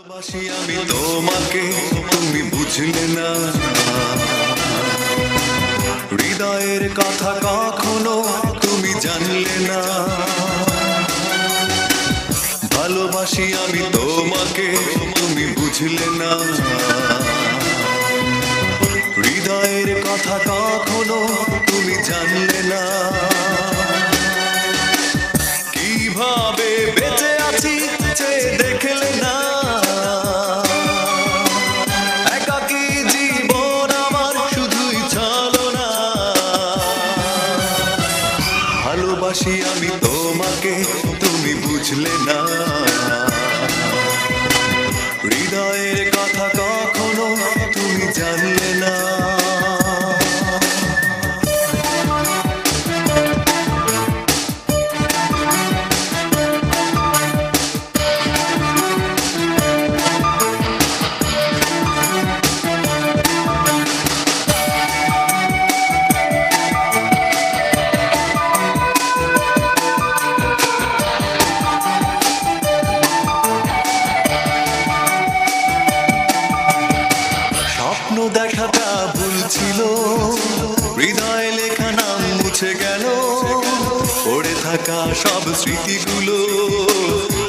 ভালোবাসি আমি তোমাকে, তুমি বুঝলে না। হৃদয়ের কথা কখনো তুমি জানলে না। ভালোবাসি আমি তোমাকে, তুমি বুঝলে না। হৃদয়ের কথা কখনো তুমি জানলে না। কিভাবে বেঁচে আছি চেয়ে দেখলে না। একাকী জীবন আমার শুধুই ছলনা। ভালোবাসি আমি তোমাকে, তুমি বুঝলে না। হৃদয়ের কথা কখনো তুমি জানলে না। স্বপ্ন দেখাটা ভুল ছিল, হৃদয়ে লেখা নাম মুছে গেল। পড়ে থাকা সব স্মৃতিগুলো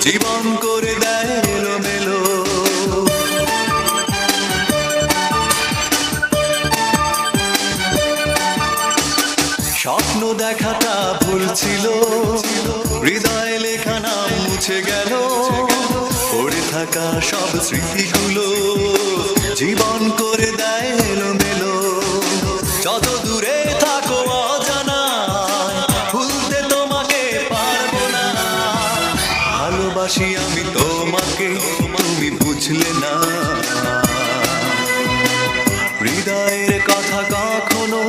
জীবন করে দেয় এলোমেলো। স্বপ্ন দেখাটা ভুল ছিল, হৃদয়ে লেখা নাম মুছে গেল। পড়ে থাকা সব স্মৃতিগুলো জীবন করে দেয় এলোমেলো। যত দূরে থাকো অজানা, ভুলতে তোমাকে পারবো না। ভালোবাসি আমি তোমাকে, তুমি বুঝলে না। হৃদয়ের কথা কখনো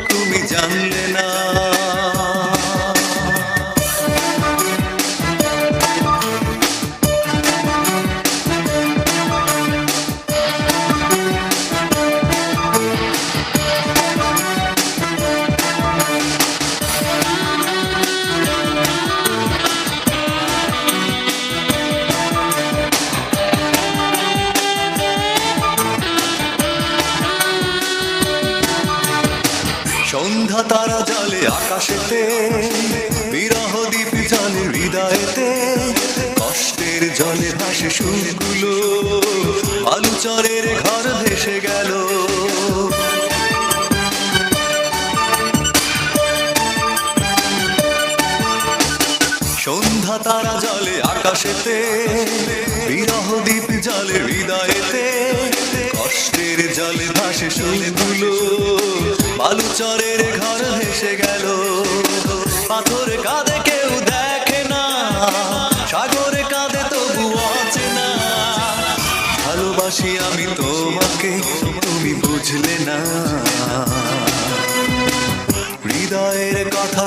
তুমি জানলে না। সন্ধ্যা তারা জলে আকাশেতে, বিরহ দ্বীপ জলে হৃদয়েতে। কষ্টের জলে ভাসে সুরগুলো, বালুচরের ঘর ভেসে গেল। সন্ধ্যা তারা জলে আকাশেতে, বিরহ দ্বীপ জলে হৃদয়েতে। কষ্টের জলে ভাসে সুরগুলো, বালুচরের ঘর ভেসে গেল। পাথর কাঁদে কেউ দেখে না, সাগরে কাঁদে তবু অচেনা। ভালোবাসি আমি তোমাকে, তুমি বুঝলে না। হৃদয়ের কথা